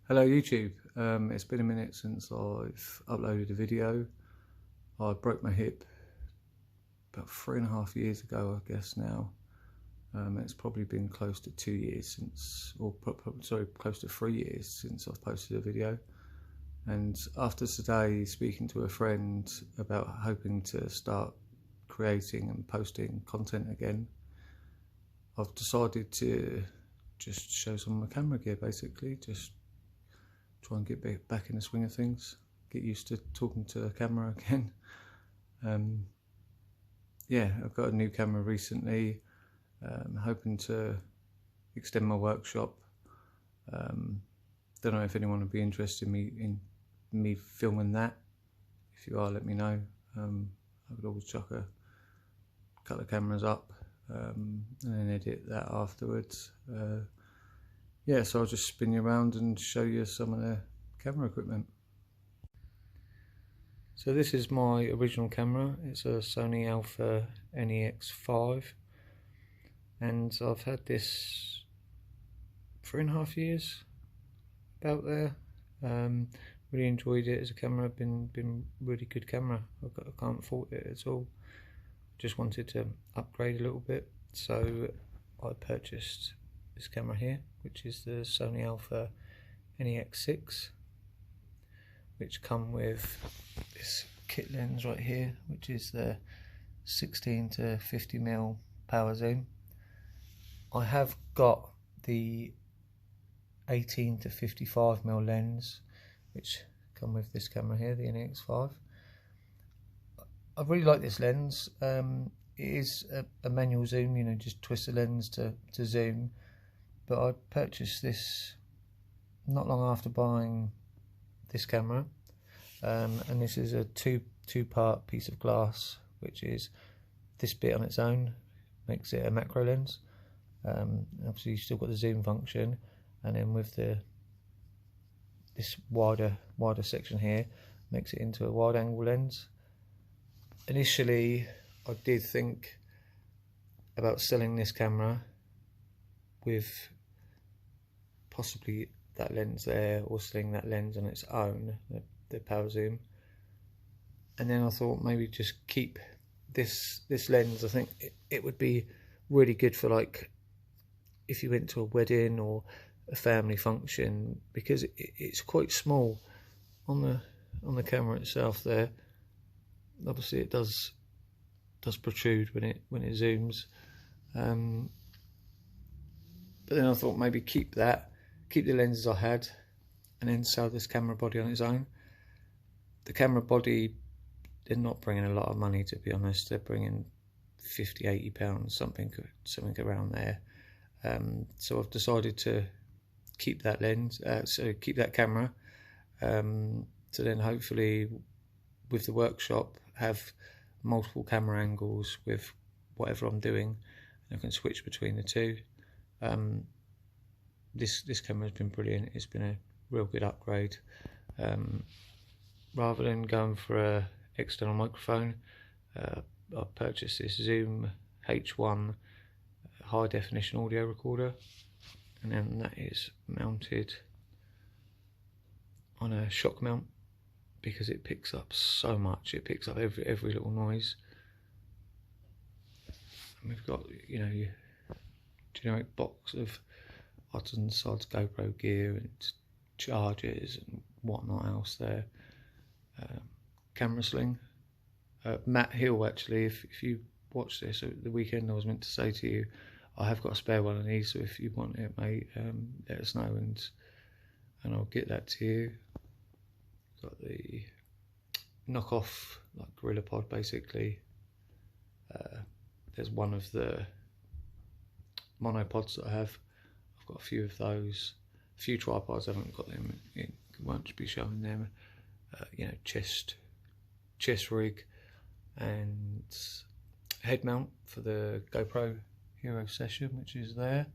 Hello YouTube, it's been a minute since I've uploaded a video. I broke my hip about 3.5 years ago, I guess now. It's probably been close to 2 years since, close to 3 years since I've posted a video. And after today speaking to a friend about hoping to start creating and posting content again, I've decided to just show some of my camera gear, basically. Just try and get back in the swing of things, get used to talking to a camera again. Yeah, I've got a new camera recently. Hoping to extend my workshop. Don't know if anyone would be interested in me filming that. If you are, let me know. I could always chuck a couple of cameras up and then edit that afterwards. Yeah, so I'll just spin you around and show you some of the camera equipment. So this is my original camera. It's a Sony Alpha NEX5, and I've had this 3.5 years, about there. Really enjoyed it as a camera. Been really good camera. I can't fault it at all. Just wanted to upgrade a little bit, so I purchased this camera here, which is the Sony Alpha NEX6, which come with this kit lens right here, which is the 16 to 50mm power zoom. I have got the 18 to 55mm lens, which come with this camera here, the NEX5. I really like this lens. It is a manual zoom, you know, just twist the lens to zoom. But I purchased this not long after buying this camera, and this is a two-part piece of glass, which is this bit on its own makes it a macro lens. Obviously you've still got the zoom function, and then with this wider section here makes it into a wide angle lens. Initially I did think about selling this camera with possibly that lens there, or selling that lens on its own, the power zoom, and then I thought maybe just keep this lens. I think it would be really good for, like, if you went to a wedding or a family function, because it's quite small on the camera itself there. Obviously it does protrude when it zooms, but then I thought maybe keep the lenses I had, and then sell this camera body on its own. The camera body, they're not bringing a lot of money, to be honest. They're bringing £50–80, something around there. So I've decided to keep that lens, so keep that camera, so then hopefully with the workshop have multiple camera angles with whatever I'm doing, and I can switch between the two. This camera has been brilliant. It's been a real good upgrade. Rather than going for a external microphone, I purchased this Zoom H1 high definition audio recorder, and then that is mounted on a shock mount, because it picks up so much. It picks up every little noise. And we've got, you know, your generic box of odds and sods GoPro gear and chargers and whatnot else there. Camera sling. Matt Hill, actually, if you watch this at the weekend, I was meant to say to you, I have got a spare one of these, so if you want it, mate, let us know, and I'll get that to you. Got the knockoff, like GorillaPod, basically. There's one of the monopods that I have. I've got a few of those. A few tripods, I haven't got them in, won't be showing them. You know, chest rig and head mount for the GoPro Hero Session, which is there.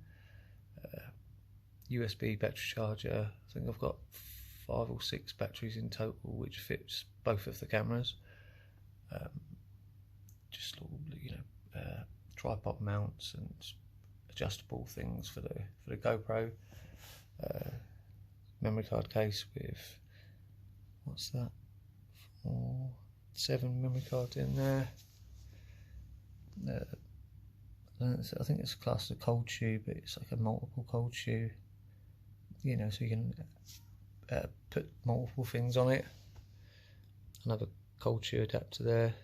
USB battery charger. I think I've got 5 or 6 batteries in total, which fits both of the cameras. Just little, you know, tripod mounts and adjustable things for the GoPro. memory card case with, what's that, 7 memory cards in there. I think it's classed as a cold shoe, but it's like a multiple cold shoe, you know, so you can put multiple things on it. Another cold shoe adapter there.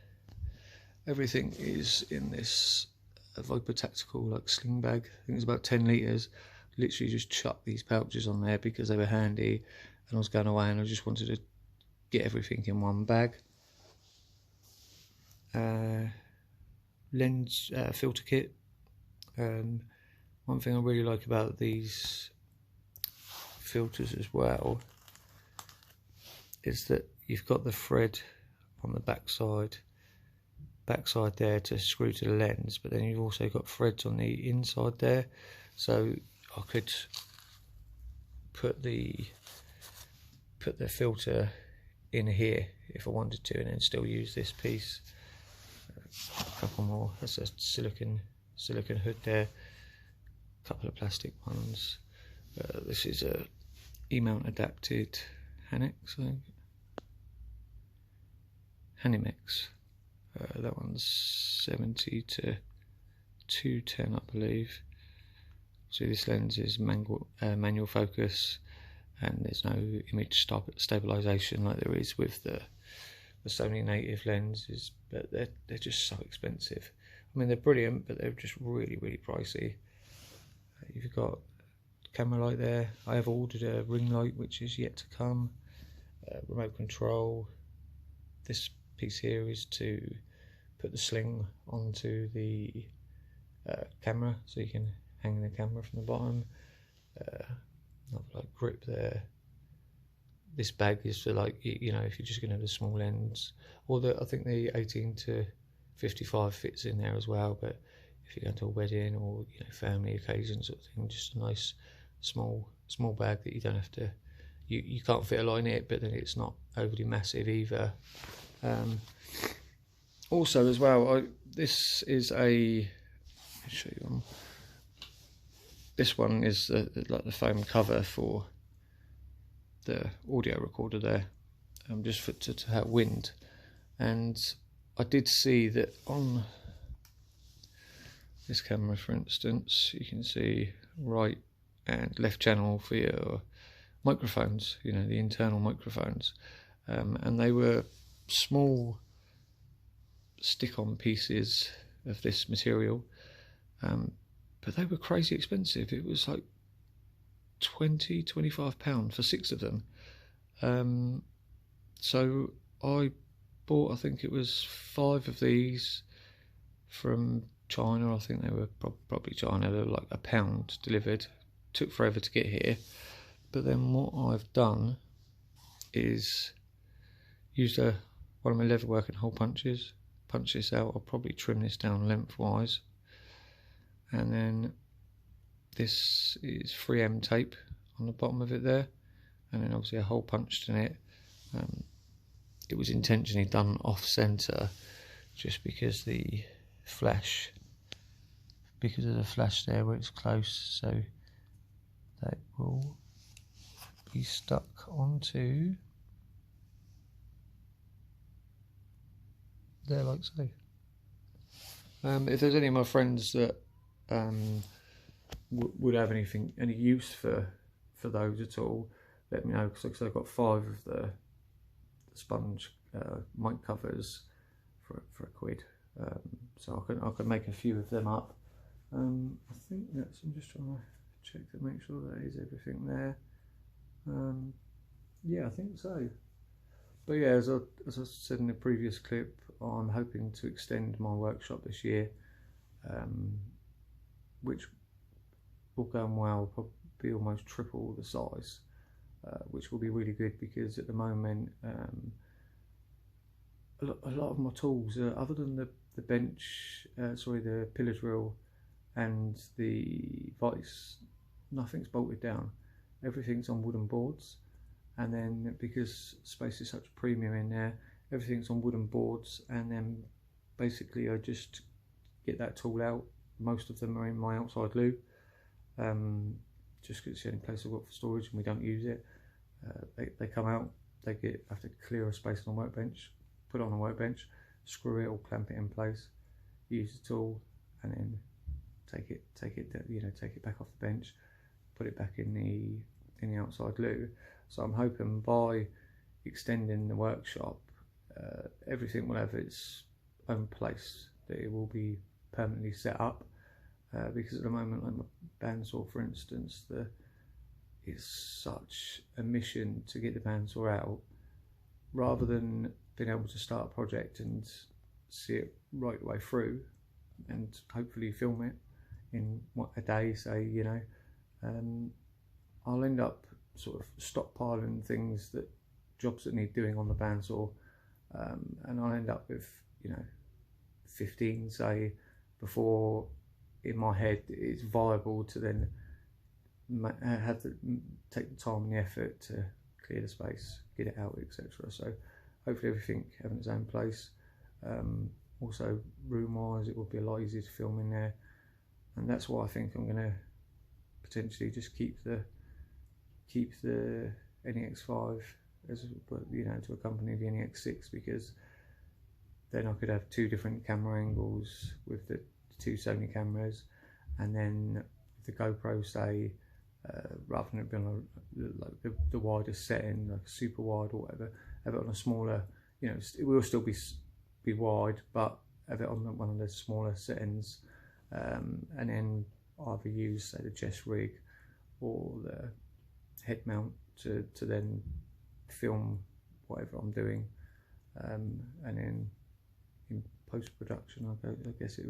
Everything is in this Viper Tactical like sling bag. I think it's about 10 litres. Literally just chucked these pouches on there because they were handy, and I was going away and I just wanted to get everything in one bag. Lens filter kit. One thing I really like about these filters as well is that you've got the thread on the backside there to screw to the lens, but then you've also got threads on the inside there, so I could put the filter in here if I wanted to, and then still use this piece. A couple more. That's a silicon hood there. A couple of plastic ones. This is a E-mount adapted Hanex, I think. Hanimex. That one's 70 to 210, I believe. So this lens is manual focus, and there's no image stabilization like there is with the Sony native lenses, but they're just so expensive. I mean, they're brilliant, but they're just really, really pricey. You've got camera light there. I have ordered a ring light, which is yet to come. Remote control. This piece here is to put the sling onto the camera, so you can hang the camera from the bottom. Another like grip there. This bag is for, like, you know, if you're just going to have a small lens, or I think the 18 to 55 fits in there as well. But if you're going to a wedding or, you know, family occasions sort of thing, just a nice small bag that you don't have to, you can't fit a lot in it, but then it's not overly massive either. Also as well, this is a, let me show you one. This one is like the foam cover for the audio recorder there, just for to have wind. And I did see that on this camera, for instance, you can see right and left channel for your microphones, you know, the internal microphones, and they were small stick-on pieces of this material, but they were crazy expensive. It was like £25 for 6 of them. So I bought, I think it was 5 of these from China. I think they were probably China. They were like £1 delivered. Took forever to get here. But then what I've done is used one of my leatherwork and hole punches. Punch this out. I'll probably trim this down lengthwise. And then this is 3M tape on the bottom of it there, and then obviously a hole punched in it. It was intentionally done off center just because the flash, because of the flash there where it's close, so that will be stuck onto there like so. If there's any of my friends that would have any use for those at all, let me know, because I've got 5 of the sponge mic covers for £1. So I can make a few of them up. I think that's, I'm just trying to check to make sure that is everything there. Yeah, I think so. But yeah, as I said in the previous clip, I'm hoping to extend my workshop this year, which will go well, probably be almost triple the size, which will be really good, because at the moment a lot of my tools, other than the bench, the pillar drill and the vice, nothing's bolted down. Everything's on wooden boards, and then because space is such a premium in there, everything's on wooden boards, and then basically I just get that tool out. Most of them are in my outside loo, just because it's the only place I've got for storage and we don't use it. They come out, they have to clear a space on a workbench, put it on a workbench, screw it or clamp it in place, use the tool, and then take it back off the bench, put it back in the outside loo. So I'm hoping by extending the workshop, everything will have its own place, that it will be permanently set up, because at the moment, like my bandsaw for instance, it's such a mission to get the bandsaw out, rather than being able to start a project and see it right the way through and hopefully film it in a day, say, I'll end up sort of stockpiling things, jobs that need doing on the bandsaw, and I'll end up with 15, say, before in my head it's viable to then have to take the time and the effort to clear the space, get it out, etc. So hopefully everything having its own place. Also room wise, it will be a lot easier to film in there, and that's why I think I'm going to potentially just keep the NEX5 as to accompany the NEX6, because then I could have two different camera angles with the two Sony cameras, and then the GoPro, say, rather than it being like the widest setting, like super wide or whatever, have it on a smaller, it will still be wide, but have it on one of the smaller settings, and then either use, say, the chest rig or the head mount to then film whatever I'm doing, and then in post-production I guess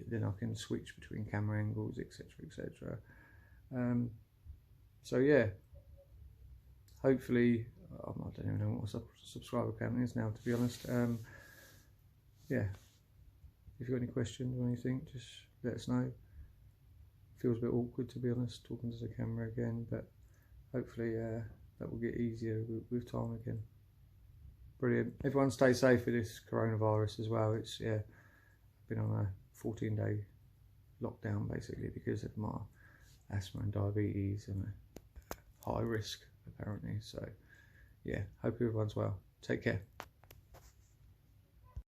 then I can switch between camera angles, etc. So yeah, hopefully, I don't even know what my subscriber count is now, to be honest. Yeah, if you've got any questions or anything, just let us know. Feels a bit awkward, to be honest, talking to the camera again, but hopefully that will get easier with time again. Brilliant. Everyone stay safe with this coronavirus as well. It's I've been on a 14-day lockdown basically because of my asthma and diabetes and a high risk apparently. So yeah, hope everyone's well. Take care.